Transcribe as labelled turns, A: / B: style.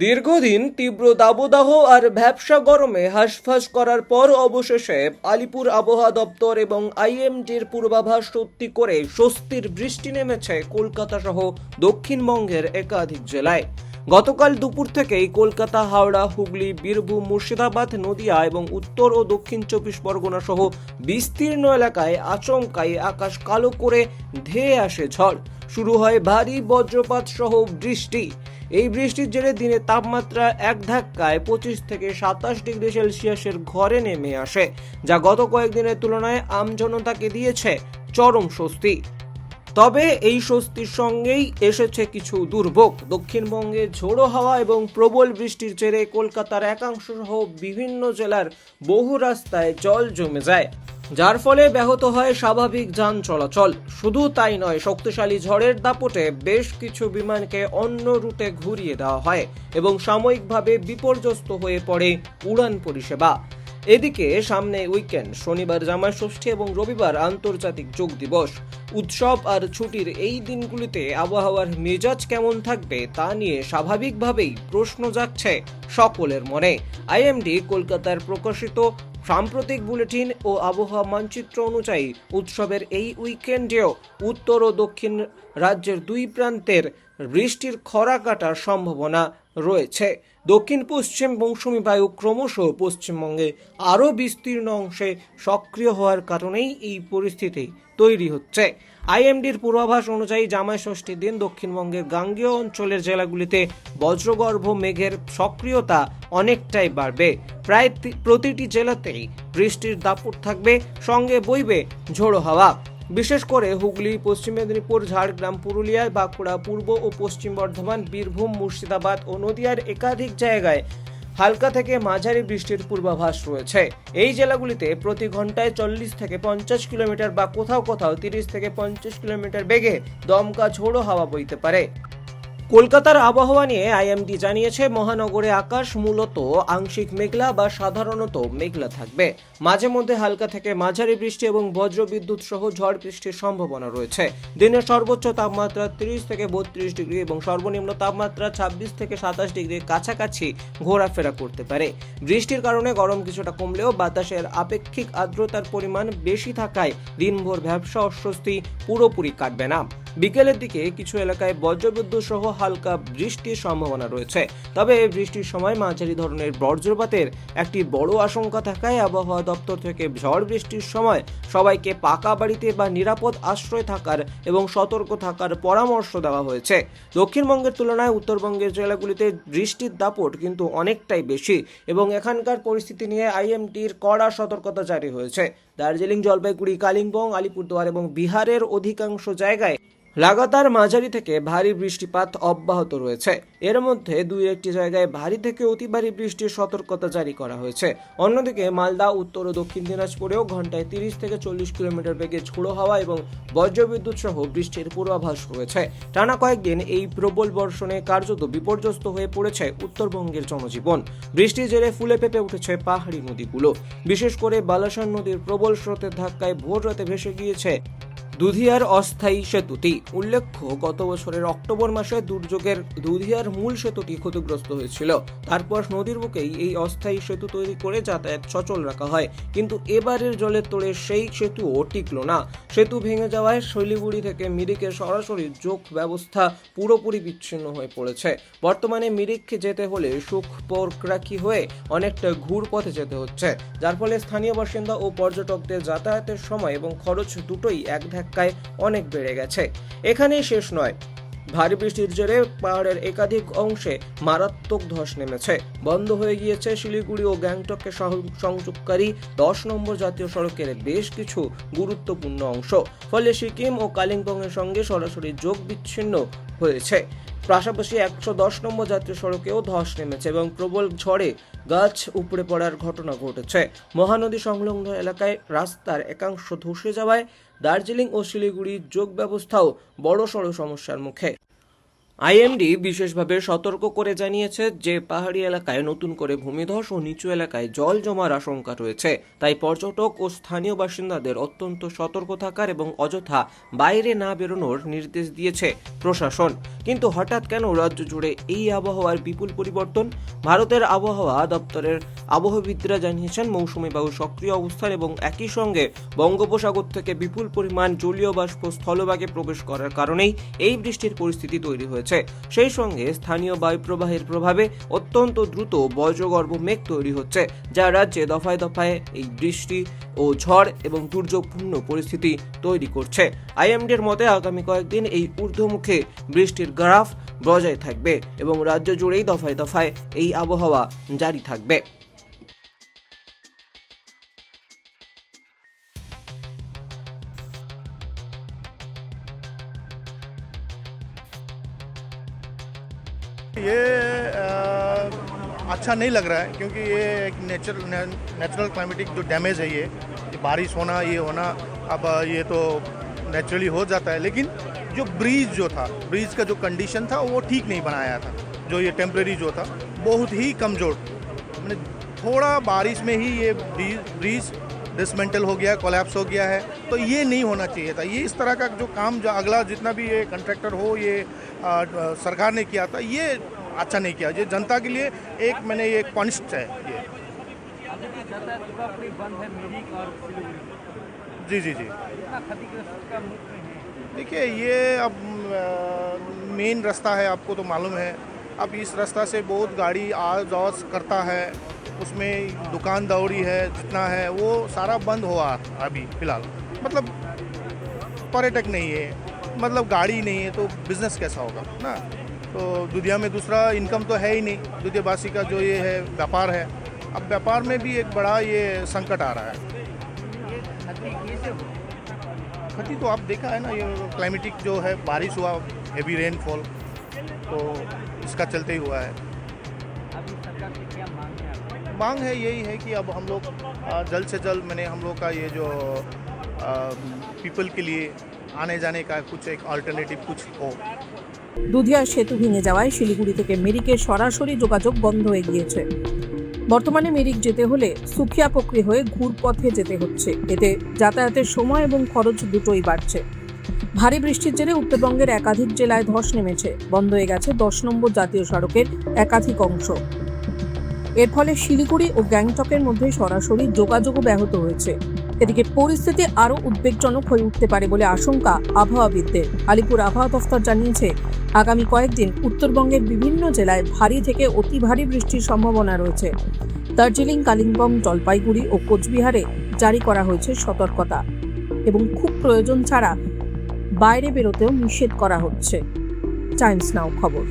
A: দীর্ঘদিন তীব্র দাবদাহ আর ভ্যাপসা গরমে হাঁসফাঁস করার পর অবশেষে আলিপুর আবহাওয়া দপ্তর এবং আইএমডির পূর্বাভাস সত্যি করে স্বস্তির বৃষ্টি নেমেছে কলকাতা সহ দক্ষিণবঙ্গের একাধিক জেলায়। গতকাল দুপুর থেকেই কলকাতা, হাওড়া, হুগলি, বীরভূম, মুর্শিদাবাদ, নদিয়া এবং উত্তর ও দক্ষিণ 24 পরগনা সহ বিস্তীর্ণ এলাকায় আচমকাই আকাশ কালো করে ধেয়ে আসে ঝড়। শুরু হয় ভারী বজ্রপাত সহ বৃষ্টি। এই বৃষ্টির জেরে দিনে তাপমাত্রা এক ধাক্কায় 25 থেকে 27 ডিগ্রি সেলসিয়াসের ঘরে নেমে আসে, যা গত কয়েকদিনের তুলনায় আমজনতাকে দিয়েছে চরম স্বস্তি। তবে এই স্বস্তির সঙ্গেই এসেছে কিছু দুর্ভোগ। দক্ষিণবঙ্গে ঝোড়ো হাওয়া এবং প্রবল বৃষ্টির জেরে কলকাতার একাংশ সহ বিভিন্ন জেলার বহু রাস্তায় জল জমে যায়, যার ফলে ব্যাহত হয় স্বাভাবিক যান চলাচল। শুধু তাই নয়, শক্তিশালী ঝড়ের দাপটে বেশ কিছু বিমানকে অন্য রুটে ঘুরিয়ে দেওয়া হয় এবং সাময়িকভাবে বিপর্যস্ত হয়ে পড়ে উড়ান পরিষেবা। এদিকে সামনে উইকেন্ড, শনিবার জামাই ষষ্ঠী এবং রবিবার আন্তর্জাতিক যোগ দিবস। উৎসব আর ছুটির এই দিনগুলিতে আবহাওয়ার মেজাজ কেমন থাকবে তা নিয়ে স্বাভাবিকভাবেই প্রশ্ন জাগছে সকলের মনে। আইএমডি কলকাতার প্রকাশিত সাম্প্রতিক বুলেটিন ও আবহাওয়া মানচিত্র অনুযায়ী উৎসবের এই উইকেন্ডেও উত্তর ও দক্ষিণ রাজ্যের দুই প্রান্তের বৃষ্টির খরা কাটার সম্ভাবনা রয়েছে। দক্ষিণ পশ্চিম মৌসুমী বায়ু ক্রমশ পশ্চিমবঙ্গে আরও বিস্তীর্ণ অংশে সক্রিয় হওয়ার কারণেই এই পরিস্থিতি তৈরি হচ্ছে। আইএমডির পূর্বাভাস অনুযায়ী জামাই ষষ্ঠীর দিন দক্ষিণবঙ্গের গাঙ্গেয় অঞ্চলের জেলাগুলিতে বজ্রগর্ভ মেঘের সক্রিয়তা অনেকটাই বাড়বে। প্রায় প্রতিটি জেলাতেই বৃষ্টির দাপট থাকবে, সঙ্গে বইবে ঝোড়ো হাওয়া। বিশেষ করে হুগলি, পশ্চিম মেদিনীপুর, ঝাড়গ্রাম, পুরুলিয়া, বাঁকুড়া, পূর্ব ও পশ্চিম বর্ধমান, বীরভূম, মুর্শিদাবাদ ও নদিয়ার একাধিক জায়গায় হালকা থেকে মাঝারি বৃষ্টির পূর্বাভাস রয়েছে। এই জেলাগুলিতে প্রতি ঘন্টায় 40 থেকে 50 কিলোমিটার বা কোথাও কোথাও 30 থেকে 50 কিলোমিটার বেগে দমকা ঝোড়ো হাওয়া বইতে পারে। কলকাতার আবহাওয়া নিয়ে আইএমডি জানিয়েছে, মহানগরে আকাশ মূলত আংশিক মেঘলা বা সাধারণত মেঘলা থাকবে। মাঝে মধ্যে হালকা থেকে মাঝারি বৃষ্টি এবং বজ্রবিদ্যুৎ সহ ঝড় বৃষ্টির সম্ভাবনা রয়েছে। দিনের সর্বোচ্চ তাপমাত্রা 30 থেকে 32 ডিগ্রি এবং সর্বনিম্ন তাপমাত্রা 26 থেকে 27 ডিগ্রির কাছাকাছি ঘোরাফেরা করতে পারে। বৃষ্টির কারণে গরম কিছুটা কমলেও বাতাসের আপেক্ষিক আর্দ্রতার পরিমাণ বেশি থাকায় দিনভর ভ্যাপসা অস্বস্তি পুরোপুরি কাটবে না। বিকেলের দিকে কিছু এলাকায় বজ্রবিদ্যুৎ সহ হালকা বৃষ্টির সম্ভাবনা রয়েছে। তবে বৃষ্টির সময় মাঝারি ধরনের বজ্রপাতের একটি বড় আশঙ্কা থাকায় আবহাওয়া দপ্তর থেকে ঝড় বৃষ্টির সময় সবাইকে পাকা বাড়িতে বা নিরাপদ আশ্রয় থাকার এবং সতর্ক থাকার পরামর্শ দেওয়া হয়েছে। দক্ষিণবঙ্গের তুলনায় উত্তরবঙ্গের জেলাগুলিতে বৃষ্টির দাপট কিন্তু অনেকটাই বেশি এবং এখানকার পরিস্থিতি নিয়ে আইএমডির কড়া সতর্কতা জারি হয়েছে। দার্জিলিং, জলপাইগুড়ি, কালিম্পং, আলিপুরদুয়ার এবং বিহারের অধিকাংশ জায়গায় লাগাতার মাঝারি থেকে ভারী বৃষ্টিপাত অব্যাহত রয়েছে। এর মধ্যে দুই একটি জায়গায় ভারী থেকে অতি ভারী বৃষ্টির সতর্কতা জারি করা হয়েছে। অন্যদিকে মালদা, উত্তর ও দক্ষিণ দিনাজপুরেও ঘন্টায় 30 থেকে 40 কিলোমিটার বেগে ঝোড়ো হাওয়া এবং বজ্রবিদ্যুৎ সহ বৃষ্টির পূর্বাভাস রয়েছে। টানা কয়েকদিন এই প্রবল বর্ষণে কার্যত বিপর্যস্ত হয়ে পড়েছে উত্তরবঙ্গের জনজীবন। বৃষ্টির জেরে ফুলে ফেঁপে উঠেছে পাহাড়ি নদীগুলো। বিশেষ করে বালাসন নদীর প্রবল স্রোতের ধাক্কায় ভোর রাতে ভেসে গিয়েছে দুধিয়ার অস্থায়ী সেতুটি। উল্লেখ্য, গত বছরের অক্টোবর মাসে দুর্যোগের দুধিয়ার মূল সেতুটি ক্ষতিগ্রস্ত হয়েছিল। তারপর নদীর বুকেই এই অস্থায়ী সেতু তৈরি করে যাতায়াত সচল রাখা হয়, কিন্তু এবারের জলের তোড়ে সেই সেতুও টিকল না। সেতু ভেঙে যাওয়ায় শিলিগুড়ি থেকে মিরিকে সরাসরি যোগ ব্যবস্থা পুরোপুরি বিচ্ছিন্ন হয়ে পড়েছে। বর্তমানে মিরিক যেতে হলে সুখপরক্রাকি হয়ে অনেকটা ঘুর পথে যেতে হচ্ছে, যার ফলে স্থানীয় বাসিন্দা ও পর্যটকদের যাতায়াতের সময় এবং খরচ দুটোই এক ধাক্কায় অনেক বেড়ে গেছে। এখানেই শেষ নয়, ভারী বৃষ্টির জেরে পাহাড়ের একাধিক অংশে মারাত্মক ধস নেমেছে। বন্ধ হয়ে গিয়েছে শিলিগুড়ি ও গ্যাংটককে সংযোগকারী 10 নম্বর জাতীয় সড়কের বেশ কিছু গুরুত্বপূর্ণ অংশ। ফলে সিকিম ও কালিম্পংয়ের সঙ্গে সরাসরি যোগ বিচ্ছিন্ন হয়েছে। পাশাপাশি 110 নম্বর জাতীয় সড়কেও ধস নেমেছে এবং প্রবল ঝড়ে গাছ উপড়ে পড়ার ঘটনা ঘটেছে। মহানদী সংলগ্ন এলাকায় রাস্তার একাংশ ধসে যাওয়ায় দার্জিলিং ও শিলিগুড়ির যোগ ব্যবস্থাও বড়সড় সমস্যার মুখে। আইএমডি বিশেষভাবে সতর্ক করে জানিয়েছে যে পাহাড়ি এলাকায় নতুন করে ভূমিধস ও নিচু এলাকায় জল জমার আশঙ্কা রয়েছে, তাই পর্যটক ও স্থানীয় বাসিন্দাদের অত্যন্ত সতর্ক থাকার এবং অযথা বাইরে না বেরোনোর নির্দেশ দিয়েছে প্রশাসন। কিন্তু হঠাৎ কেন রাজ্য জুড়ে এই আবহাওয়ার বিপুল পরিবর্তন? ভারতের আবহাওয়া দপ্তরের আবহাওয়াবিদরা জানিয়েছেন মৌসুমী বায়ু সক্রিয় অবস্থান এবং একই সঙ্গে বঙ্গোপসাগর থেকে বিপুল পরিমাণ জলীয় বাষ্প স্থলভাগে প্রবেশ করার কারণেই এই বৃষ্টির পরিস্থিতি তৈরি হয়েছে। সেই সঙ্গে স্থানীয় বায়ুপ্রবাহের প্রভাবে অত্যন্ত দ্রুত বজ্রগর্ভ মেঘ তৈরি হচ্ছে, যা রাজ্যে দফায় দফায় এই বৃষ্টি ও ঝড় এবং দুর্যোগপূর্ণ পরিস্থিতি তৈরি করছে। আইএমডির মতে আগামী কয়েকদিন এই ঊর্ধ্বমুখী বৃষ্টির গ্রাফ বজায় থাকবে এবং রাজ্য জুড়েই দফায় দফায় এই আবহাওয়া জারি থাকবে।
B: ये अच्छा नहीं लग रहा है, क्योंकि ये एक नेचुरल क्लाइमेटिक जो डैमेज है, ये बारिश होना, ये होना, अब ये तो नेचुरली हो जाता है। लेकिन जो ब्रीज का जो कंडीशन था वो ठीक नहीं बनाया था। जो ये टेम्परेरी जो था बहुत ही कमज़ोर, मैंने थोड़ा बारिश में ही ये ब्रीज डिसमेंटल हो गया, कोलैप्स हो गया है। तो ये नहीं होना चाहिए था। ये इस तरह का जो काम जो अगला जितना भी ये कॉन्ट्रैक्टर हो, ये सरकार ने किया था, ये अच्छा नहीं किया। ये जनता के लिए मैंने ये कॉन्स्ट है ये। जी जी जी, देखिए ये अब मेन रास्ता है, आपको तो मालूम है। अब इस रास्ता से बहुत गाड़ी आ जाओ करता है, उसमें दुकान दौड़ी है, जितना है वो सारा बंद हुआ अभी फ़िलहाल। मतलब पर्यटक नहीं है, मतलब गाड़ी नहीं है, तो बिज़नेस कैसा होगा ना। तो दुनिया में दूसरा इनकम तो है ही नहीं, दुनियावासी का जो ये है व्यापार है। अब व्यापार में भी एक बड़ा ये संकट आ रहा है। क्षति तो आप देखा है ना, ये क्लाइमेटिक जो है, बारिश हुआ, हेवी रेनफॉल, तो इसका चलते ही हुआ है। मांग है यही है कि अब हम लोग जल्द से जल्द हम लोग का ये जो पीपल के लिए आने जाने का कुछ एक अल्टरनेटिव कुछ हो।
C: দুধিয়া সেতু ভেঙে যাওয়ায় শিলিগুড়ি থেকে মেরিকে সরাসরি যোগাযোগ বন্ধ হয়ে গিয়েছে। বর্তমানে মেরিক যেতে হলে সুখিয়া পকরি হয়ে ঘুরপথে যেতে হচ্ছে। এতে যাতায়াতের সময় এবং খরচ দুটোই বাড়ছে। ভারী বৃষ্টির জেরে উত্তরবঙ্গের একাধিক জেলায় ধস নেমেছে। বন্ধ হয়ে গেছে 10 নম্বর জাতীয় সড়কের একাধিক অংশ। এর ফলে শিলিগুড়ি ও গ্যাংটকের মধ্যে সরাসরি যোগাযোগও ব্যাহত হয়েছে। এদিকে পরিস্থিতি আরও উদ্বেগজনক হয়ে উঠতে পারে বলে আশঙ্কা আবহাওয়াবিদদের। আলিপুর আবহাওয়া দফতর জানিয়েছে আগামী কয়েকদিন উত্তরবঙ্গের বিভিন্ন জেলায় ভারী থেকে অতি ভারী বৃষ্টির সম্ভাবনা রয়েছে। দার্জিলিং, কালিম্পং, জলপাইগুড়ি ও কোচবিহারে জারি করা হয়েছে সতর্কতা এবং খুব প্রয়োজন ছাড়া বাইরে বেরোতেও নিষেধ করা হচ্ছে। টাইমস নাও খবর।